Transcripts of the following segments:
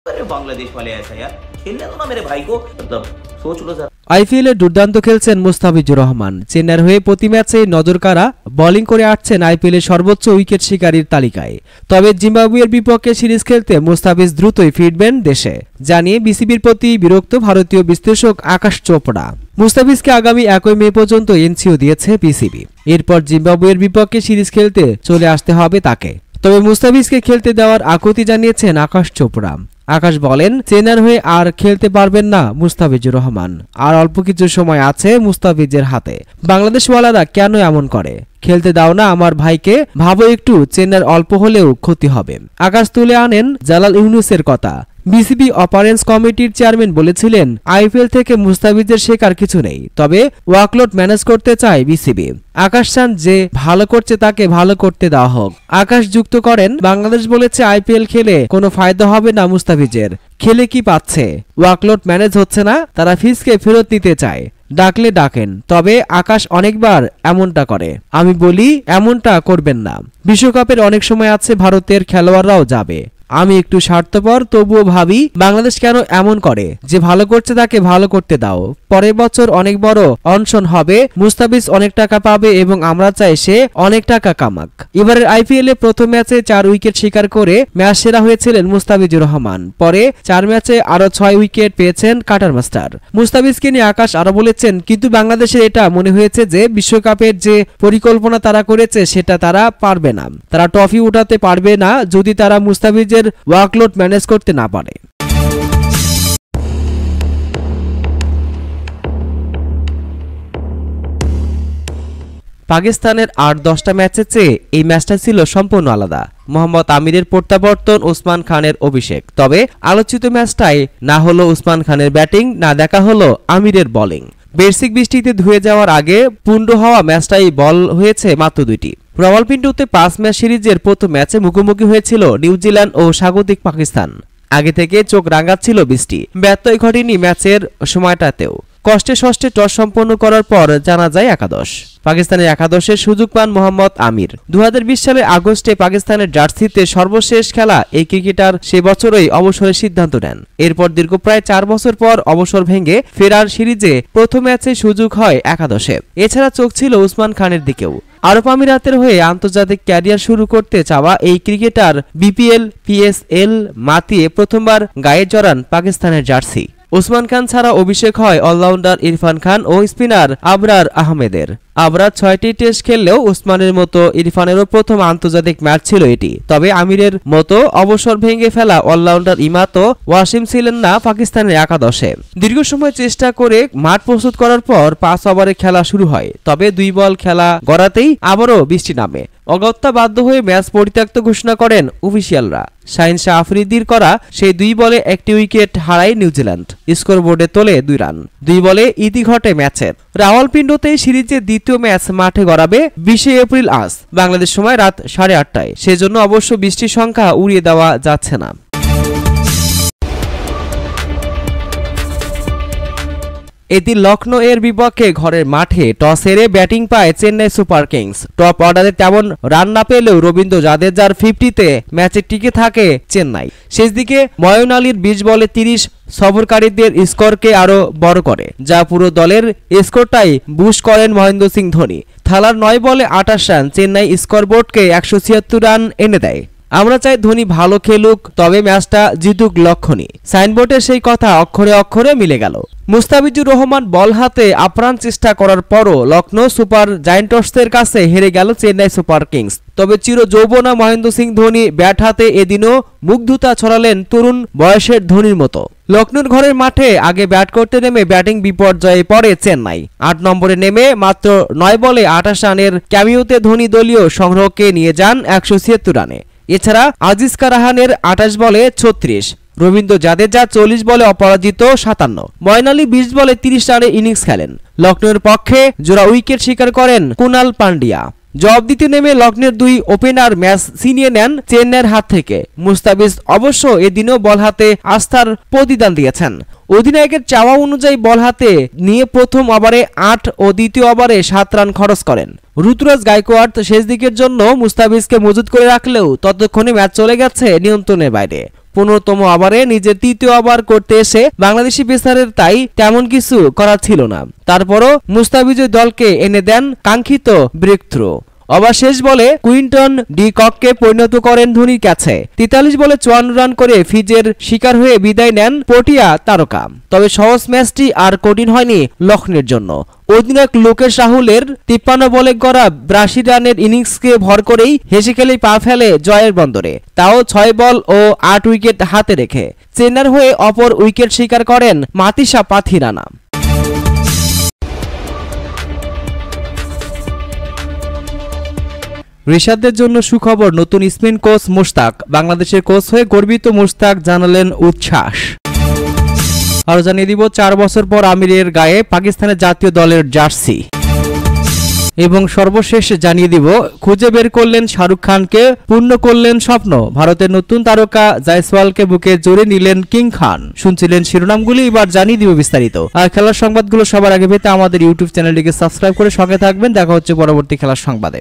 अरे बांग्लादेश वाले ऐसा यार खेलने दो ना मेरे भाई को, मतलब सोच लो जरा। আইপিএলে দুর্দান্ত খেলছেন মুস্তাফিজুর রহমান। চেন্নাইয়ের হয়ে প্রতি ম্যাচে নজরকাড়া বোলিং করে আসছেন আইপিএলের সর্বোচ্চ উইকেট শিকারীর তালিকায়। তবে জিম্বাবুয়ের বিপক্ষে সিরিজ খেলতে মুস্তাফিজ দ্রুতই ফিরবেন দেশে, জানিয়ে বিসিবির প্রতি বিরক্ত ভারতীয় বিশ্লেষক আকাশ চোপড়া। মুস্তাফিজকে আগামী 1 মে পর্যন্ত এনসিও দিয়েছে বিসিবি। এরপর জিম্বাবুয়ের বিপক্ষে সিরিজ খেলতে চলে আসতে হবে তাকে। তবে মুস্তাফিজকে খেলতে দেওয়ার আকুতি জানিয়েছেন আকাশ চোপড়া। আকাশ বলেন, চেন্নাইয়ের হয়ে আর খেলতে পারবেন না মুস্তাফিজুর রহমান, আর অল্প কিছু সময় আছে মুস্তাফিজের হাতে। বাংলাদেশওয়ালারা কেন এমন করে? খেলতে দাও না আমার ভাইকে, ভাবো একটু, চেন্নাইয়ের অল্প হলেও ক্ষতি হবে। আকাশ তুলে আনেন জালাল ইউনুসের কথা। বিসিবি অপারেন্স কমিটির চেয়ারম্যান বলেছিলেন, আইপিএল থেকে মুস্তাফিজের শেখার কিছু নেই, তবে ওয়ার্কলোড ম্যানেজ করতে চায় বিসিবি। আকাশ চান যে ভালো করছে তাকে ভালো করতে দেওয়া হোক। আকাশ যুক্ত করেন, বাংলাদেশ বলেছে আইপিএল খেলে কোনো ফায়দা হবে না মুস্তাফিজের, খেলে কি পাচ্ছে? ওয়ার্কলোড ম্যানেজ হচ্ছে না, তারা ফিজকে ফেরত নিতে চায়। ডাকলে ডাকেন, তবে আকাশ অনেকবার এমনটা করে। আমি বলি এমনটা করবেন না। বিশ্বকাপের অনেক সময় আছে, ভারতের খেলোয়াড়রাও যাবে। আমি একটু স্বার্থপর, তবুও ভাবি বাংলাদেশ কেন এমন করে, যে ভালো করছে তাকে ভালো করতে দাও। পরের বছর অনেক বড় অনশন হবে, মুস্তাফিজ অনেক টাকা পাবে এবং আমরা চাই সে অনেক টাকা কামাক। এবারের আইপিএল এ প্রথম ম্যাচে 4 উইকেট শিকার করে ম্যাচ সেরা হয়েছিলেন মুস্তাফিজুর রহমান। পরে 4 ম্যাচে আরো 6 উইকেট পেয়েছেন কাটার মাস্টার। মুস্তাফিজকে নিয়ে আকাশ আরো বলেছেন, কিন্তু বাংলাদেশের এটা মনে হয়েছে যে বিশ্বকাপের যে পরিকল্পনা তারা করেছে সেটা তারা পারবে না, তারা ট্রফি উঠাতে পারবে না যদি তারা মুস্তাফিজের ওয়ার্কলোড ম্যানেজ করতে না পারে। পাকিস্তানের 8-10টা ম্যাচের চেয়ে এই ম্যাচটা ছিল সম্পূর্ণ আলাদা। মোহাম্মদ আমিরের প্রত্যাবর্তন, ওসমান খানের অভিষেক। তবে আলোচিত ম্যাচটাই না হলো ওসমান খানের ব্যাটিং, না দেখা হলো আমিরের বোলিং। বেসিক বৃষ্টিতে ধুয়ে যাওয়ার আগে পুণ্ড হওয়া ম্যাচটাই বল হয়েছে মাত্র 2টি। রাওয়ালপিন্ডিতে 5 ম্যাচ সিরিজের প্রথম ম্যাচে মুখোমুখি হয়েছিল নিউজিল্যান্ড ও স্বাগতিক পাকিস্তান। আগে থেকে চোখ রাঙাচ্ছিল বৃষ্টি, ব্যত্যয় ঘটেনি ম্যাচের সময়টাতেও। কষ্টে সষ্টে টস সম্পন্ন করার পর জানা যায় একাদশ। পাকিস্তানের একাদশের সুযোগ পান মোহাম্মদ আমির। 2020 সালের আগস্টে পাকিস্তানের জার্সিতে সর্বশেষ খেলা এই ক্রিকেটার সে বছরই অবসরের সিদ্ধান্ত নেন। এরপর দীর্ঘ প্রায় 4 বছর পর অবসর ভেঙে ফেরার সিরিজে প্রথম ম্যাচে সুযোগ হয় একাদশে। এছাড়া চোখ ছিল ওসমান খানের দিকেও। আরব আমিরাতের হয়ে আন্তর্জাতিক ক্যারিয়ার শুরু করতে চাওয়া এই ক্রিকেটার বিপিএল, পিএসএল মাতিয়ে প্রথমবার গায়ে জড়ান পাকিস্তানের জার্সি। ওসমান খান ছাড়া অভিষেক হয় অলরাউন্ডার ইরফান খান ও স্পিনার আবরার আহমেদের। আবরার 6টি টেস্ট খেললেও ওসমানের মতো ইরফানেরও প্রথম আন্তর্জাতিক ম্যাচ ছিল এটি। তবে আমিরের মতো অবসর ভেঙে ফেলা অলরাউন্ডার ইমাতো ওয়াসিম ছিলেন না পাকিস্তানের একাদশে। দীর্ঘ সময় চেষ্টা করে মাঠ প্রস্তুত করার পর 5 ওভারে খেলা শুরু হয়। তবে 2 বল খেলা গড়াতেই আবারও বৃষ্টি নামে। অগত্যা বাধ্য হয়ে ম্যাচ পরিত্যক্ত ঘোষণা করেন অফিসিয়ালরা। শাহিন শাহ আফ্রিদির করা সেই 2 বলে 1টি উইকেট হারায় নিউজিল্যান্ড। স্কোরবোর্ডে তোলে 2 রান। 2 বলে ইতি ঘটে ম্যাচের। রাওয়ালপিন্ডিতেই সিরিজের দ্বিতীয় ম্যাচ মাঠে গড়াবে 20 এপ্রিল আজ, বাংলাদেশ সময় রাত 8:30টায়। সেজন্য অবশ্য বৃষ্টির সংখ্যা উড়িয়ে দেওয়া যাচ্ছে না। এদিন লখনৌ এর বিপক্ষে ঘরের মাঠে টস হেরে ব্যাটিং পায় চেন্নাই সুপার কিংস। টপ অর্ডারে তেমন রান না পেলেও রবীন্দ্র জাদেজার 50তে ম্যাচে টিকে থাকে চেন্নাই। শেষ দিকে ময়ন আলীর 20 বলে 30 সফরকারীদের স্কোরকে আরো বড় করে, যা পুরো দলের স্কোরটাই বুস্ট করেন মহেন্দ্র সিং ধোনি। থালার 9 বলে 28 রান চেন্নাই স্কোরবোর্ডকে 176 রান এনে দেয়। আমরা চাই ধোনি ভালো খেলুক, তবে ম্যাচটা জিতুক লক্ষণী। সাইনবোর্ডে সেই কথা অক্ষরে অক্ষরে মিলে গেল। মুস্তাফিজুর রহমান বল হাতে আপ্রাণ চেষ্টা করার পরও লখনৌ সুপার জায়ান্টসের কাছে হেরে গেল চেন্নাই সুপার কিংস। তবে চির যৌবনা মহেন্দ্র সিং ধোনি ব্যাট হাতে এদিনও মুগ্ধতা ছড়ালেন তরুণ বয়সের ধোনির মতো। লখনৌর ঘরের মাঠে আগে ব্যাট করতে নেমে ব্যাটিং বিপর্যয়ে পড়ে চেন্নাই। 8 নম্বরে নেমে মাত্র 9 বলে 28 রানের ক্যামিওতে ধোনি দলীয় সংগ্রহকে নিয়ে যান 176 রানে। এছাড়া আজিজকা রাহানের 28 বলে 36, রবীন্দ্র জাদেজা 40 বলে অপরাজিত 57, ময়ন আলী 20 বলে 30 রানের ইনিংস খেলেন। লখনৌর পক্ষে জোড়া উইকেট শিকার করেন কুনাল পান্ডিয়া। জবাব দিতে নেমে লখনৌর 2 ওপেনার ম্যাচ ছিনিয়ে নেন চেন্নাইয়ের হাত থেকে। মুস্তাফিজ অবশ্য এদিনও বল হাতে আস্থার প্রতিদান দিয়েছেন। অধিনায়কের চাওয়া অনুযায়ী বল হাতে নিয়ে প্রথম ওভারে 8 ও দ্বিতীয় ওভারে 7 রান খরচ করেন। ঋতুরাজ গায়কোয়াড় শেষ দিকের জন্য মুস্তাফিজকে মজুত করে রাখলেও ততক্ষণে ম্যাচ চলে গেছে নিয়ন্ত্রণের বাইরে। 15তম ওভারে নিজের তৃতীয় ওভার করতে এসে বাংলাদেশি পেসারের তাই তেমন কিছু করার ছিল না। তারপরও মুস্তাফিজের দলকে এনে দেন কাঙ্ক্ষিত ব্রেক থ্রো। ওভার শেষ বলে কুইন্টন ডি কককে পরিণত করেন ধোনির কাছে। 43 বলে 54 রান করে ফিজের শিকার হয়ে বিদায় নেন প্রোটিয়া তারকা। তবে সহজ ম্যাচটি আর কঠিন হয়নি লক্ষ্ণের জন্য। অধিনায়ক লোকেশ রাহুলের 53 বলে গড়া 82 রানের ইনিংসকে ভর করেই হেসে খেলেই পা ফেলে জয়ের বন্দরে, তাও 6 বল ও 8 উইকেট হাতে রেখে। চেন্নাইয়ের হয়ে অপর উইকেট শিকার করেন মাতিসা পাথিরানা। ঋষাদদের জন্য সুখবর, নতুন স্পিন কোচ মুশতাক। বাংলাদেশের কোচ হয়ে গর্বিত মুশতাক জানালেন উচ্ছ্বাস। আরো জানিয়ে দিব 4 বছর পর আমিরের গায়ে পাকিস্তানের জাতীয় দলের জার্সি। এবং সর্বশেষ জানিয়ে দিব খুঁজে বের করলেন শাহরুখ খানকে, পূর্ণ করলেন স্বপ্ন। ভারতের নতুন তারকা জয়সওয়ালকে বুকে জড়িয়ে নিলেন কিং খান। শুনছিলেন শিরোনামগুলি, এবার জানিয়ে দিব বিস্তারিত। আর খেলার সংবাদগুলো সবার আগে পেতে আমাদের ইউটিউব চ্যানেলটিকে সাবস্ক্রাইব করে সঙ্গে থাকবেন। দেখা হচ্ছে পরবর্তী খেলার সংবাদে।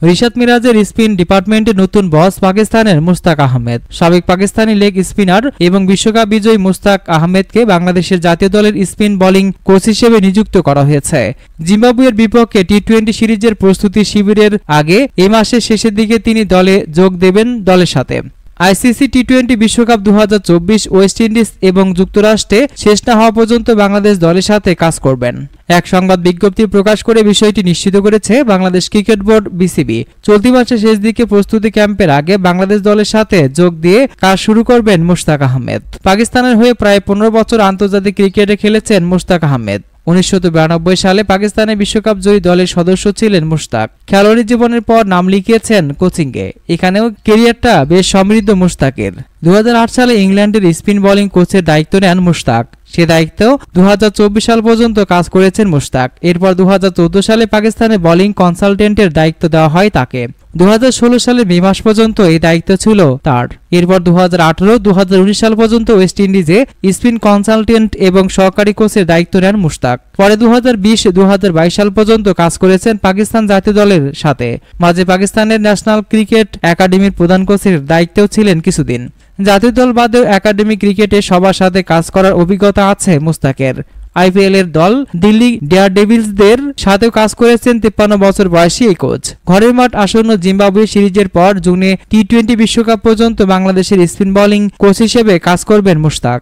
রিশাদ মিরাজের স্পিন ডিপার্টমেন্টের নতুন বস পাকিস্তানের মুশতাক আহমেদ। সাবেক পাকিস্তানি লেগ স্পিনার এবং বিশ্বকাপ বিজয়ী মুশতাক আহমেদকে বাংলাদেশের জাতীয় দলের স্পিন বোলিং কোচ হিসেবে নিযুক্ত করা হয়েছে। জিম্বাবুয়ের বিপক্ষে টি-20 সিরিজের প্রস্তুতি শিবিরের আগে এই মাসের শেষের দিকে তিনি দলে যোগ দেবেন দলের সাথে। আইসিসি টি-20 বিশ্বকাপ 2024 ওয়েস্ট ইন্ডিজ এবং যুক্তরাষ্ট্রে শেষ না হওয়া পর্যন্ত বাংলাদেশ দলের সাথে কাজ করবেন। এক সংবাদ বিজ্ঞপ্তি প্রকাশ করে বিষয়টি নিশ্চিত করেছে বাংলাদেশ ক্রিকেট বোর্ড বিসিবি। চলতি মাসের শেষ দিকে প্রস্তুতি ক্যাম্পের আগে বাংলাদেশ দলের সাথে যোগ দিয়ে কাজ শুরু করবেন মুশতাক আহমেদ। পাকিস্তানের হয়ে প্রায় 15 বছর আন্তর্জাতিক ক্রিকেটে খেলেছেন মুশতাক আহমেদ। 1992 সালে পাকিস্তানের বিশ্বকাপ জয়ী দলের সদস্য ছিলেন মুশতাক। খেলোয়াড়ি জীবনের পর নাম লিখিয়েছেন কোচিংয়ে। এখানেও ক্যারিয়ারটা বেশ সমৃদ্ধ মুশতাকের। 2008 সালে ইংল্যান্ডের স্পিন বোলিং কোচের দায়িত্ব নেন মুশতাক। সে দায়িত্ব 2024 সাল পর্যন্ত কাজ করেছেন মুশতাক। এরপর 2014 সালে পাকিস্তানের বোলিং কনসালটেন্টের দায়িত্ব দেওয়া হয় তাকে। 2016 সালের মে মাস পর্যন্ত এই দায়িত্ব ছিল তার। এরপর 2018-2019 সাল পর্যন্ত ওয়েস্ট ইন্ডিজে স্পিন কনসালটেন্ট এবং সহকারী কোচের দায়িত্ব নেন মুশতাক। পরে 2020-2022 সাল পর্যন্ত কাজ করেছেন পাকিস্তান জাতীয় দলের সাথে। মাঝে পাকিস্তানের ন্যাশনাল ক্রিকেট একাডেমির প্রধান কোচের দায়িত্বেও ছিলেন কিছুদিন। জাতীয় দল বাদেও একাডেমি ক্রিকেটে সবার সাথে কাজ করার অভিজ্ঞতা আছে মুশতাকের। আইপিএল এর দল দিল্লি ডেয়ারডেভিলসদের সাথেও কাজ করেছেন 53 বছর বয়সী এই কোচ। ঘরের মাঠ আসন্ন জিম্বাবুয়ে সিরিজের পর জুনে টি-20 বিশ্বকাপ পর্যন্ত বাংলাদেশের স্পিন বোলিং কোচ হিসেবে কাজ করবেন মুশতাক।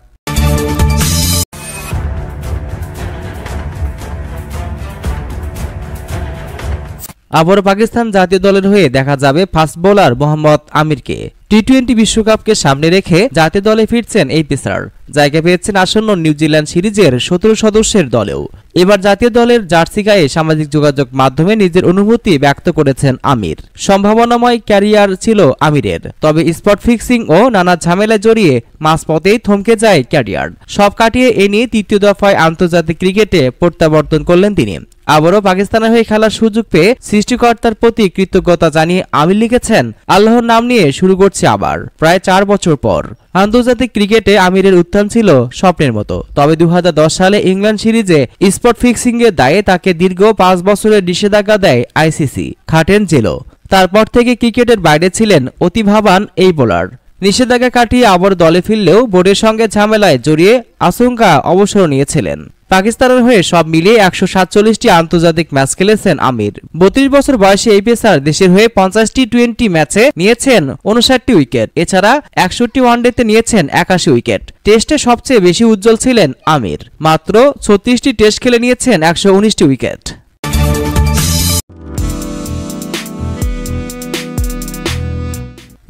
আবারও পাকিস্তান জাতীয় দলের হয়ে দেখা যাবে ফাস্ট বোলার মোহাম্মদ আমিরকে। টি-20 বিশ্বকাপকে সামনে রেখে জাতীয় দলে ফিরছেন এই পেসার। জায়গা পেয়েছেন আসন্ন নিউজিল্যান্ড সিরিজের 17 সদস্যের দলেও। এবার জাতীয় দলের জার্সি গায়ে সামাজিক যোগাযোগ মাধ্যমে নিজের অনুভূতি ব্যক্ত করেছেন আমির। সম্ভাবনাময় ক্যারিয়ার ছিল আমিরের, তবে স্পট ফিক্সিং ও নানা ঝামেলায় জড়িয়ে মাঝপথেই থমকে যায় ক্যারিয়ার। সব কাটিয়ে এ নিয়ে তৃতীয় দফায় আন্তর্জাতিক ক্রিকেটে প্রত্যাবর্তন করলেন তিনি। আবারও পাকিস্তানের হয়ে খেলার সুযোগ পেয়ে সৃষ্টিকর্তার প্রতি কৃতজ্ঞতা জানিয়ে আমির লিখেছেন, আল্লাহর নাম নিয়ে শুরু করছে আবার, প্রায় 4 বছর পর। আন্তর্জাতিক ক্রিকেটে আমিরের উত্থান ছিল স্বপ্নের মতো, তবে 2010 সালে ইংল্যান্ড সিরিজে স্পট ফিক্সিং এর দায়ে তাকে দীর্ঘ 5 বছরের নিষেধাজ্ঞা দেয় আইসিসি, খাটেন জেলও। তারপর থেকে ক্রিকেটের বাইরে ছিলেন প্রতিভাবান এই বোলার। নিষেধাজ্ঞা কাটিয়ে আবার দলে ফিরলেও বোর্ডের সঙ্গে ঝামেলায় জড়িয়ে আশঙ্কা অবসর নিয়েছিলেন। পাকিস্তানের হয়ে সব মিলিয়ে 147টি আন্তর্জাতিক ম্যাচ খেলেছেন আমির। 32 বছর বয়সে এই পেসার দেশের হয়ে 50টি টি-20 ম্যাচে নিয়েছেন 59টি উইকেট। এছাড়া 61টি ওয়ানডেতে নিয়েছেন 81 উইকেট। টেস্টে সবচেয়ে বেশি উজ্জ্বল ছিলেন আমির, মাত্র 36টি টেস্ট খেলে নিয়েছেন 119টি উইকেট।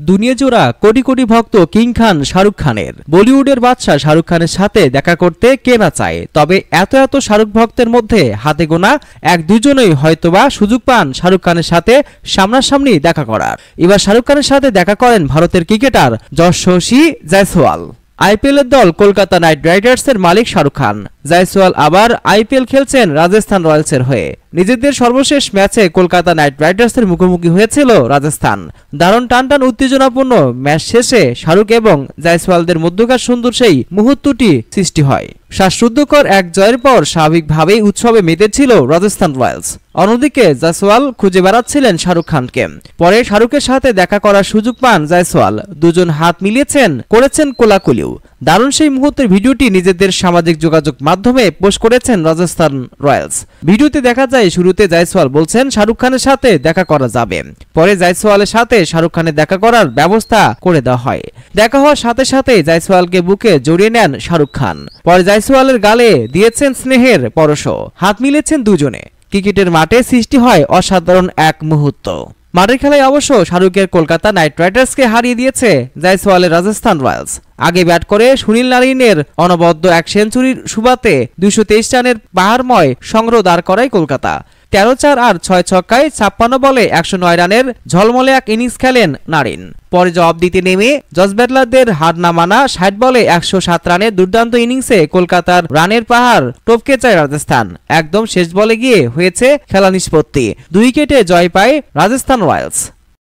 দুনিয়া জোড়া কোটি কোটি ভক্ত কিং খান শাহরুখ খানের। বলিউডের বাদশা শাহরুখ খানের সাথে দেখা করতে কে না চায়, তবে এত শাহরুখ ভক্তের মধ্যে হাতে গোনা 1-2জনই হয়তোবা সুযোগ পান শাহরুখ খানের সাথে সামনাসামনি দেখা করার। এবার শাহরুখ খানের সাথে দেখা করেন ভারতের ক্রিকেটার যশস্বী জয়সওয়াল। আইপিএল এর দল কলকাতা নাইট রাইডার্সের মালিক শাহরুখ খান। জয়সওয়াল আবার আইপিএল খেলছেন রাজস্থান রয়্যালসের হয়ে। নিজেদের সর্বশেষ ম্যাচে কলকাতা নাইট রাইডার্সের মুখোমুখি হয়েছিল রাজস্থান। দারুণ টানটান উত্তেজনাপূর্ণ ম্যাচ শেষে শাহরুখ এবং জয়সওয়ালদের মধ্যকার সুন্দর সেই মুহূর্তটি সৃষ্টি হয়। শ্বাসরুদ্ধকর এক জয়ের পর স্বাভাবিকভাবেই উৎসবে মেতেছিল রাজস্থান রয়্যালস। অন্যদিকে জয়সওয়াল খুঁজে বেড়াচ্ছিলেন শাহরুখ খানকে। পরে শাহরুখের সাথে দেখা করার সুযোগ পান জয়সওয়াল। দুজন হাত মিলিয়েছেন, করেছেন কোলাকুলিও। দারুণ সেই মুহূর্তের ভিডিওটি নিজেদের সামাজিক যোগাযোগ মাধ্যমে পোস্ট করেছেন রাজস্থান রয়্যালস। ভিডিওতে দেখা যায় শুরুতে জয়সওয়াল বলছেন শাহরুখ খানের সাথে দেখা করা যাবে। পরে জয়সওয়ালের সাথে শাহরুখ খানের দেখা করার ব্যবস্থা করে দেওয়া হয়। দেখা হওয়ার সাথে সাথে জয়সওয়ালকে বুকে জড়িয়ে নেন শাহরুখ খান। পরে জয়সওয়ালের গালে দিয়েছেন স্নেহের পরশও। হাত মিলেছেন দুজনে। ক্রিকেটের মাঠে সৃষ্টি হয় অসাধারণ এক মুহূর্ত। মাঠের খেলায় অবশ্য শাহরুখের কলকাতা নাইট রাইডার্সকে হারিয়ে দিয়েছে জয়সওয়ালের রাজস্থান রয়্যালস। আগে ব্যাট করে সুনীল নারিনের অনবদ্য এক সেঞ্চুরির সুবাদে 223 রানের পাহাড়ময় সংগ্রহ দাঁড় করায় কলকাতা। 13-4 আর 6 ছক্কায় 56 বলে 109 রানের ঝলমলে এক ইনিংস খেলেন নারিন। পরে জবাব দিতে নেমে জস ব্যাটলারদের হার না মানা 60 বলে 107 রানের দুর্দান্ত ইনিংসে কলকাতার রানের পাহাড় টপকে যায় রাজস্থান। একদম শেষ বলে গিয়ে হয়েছে খেলা নিষ্পত্তি। 2 উইকেটে জয় পায় রাজস্থান রয়্যালস।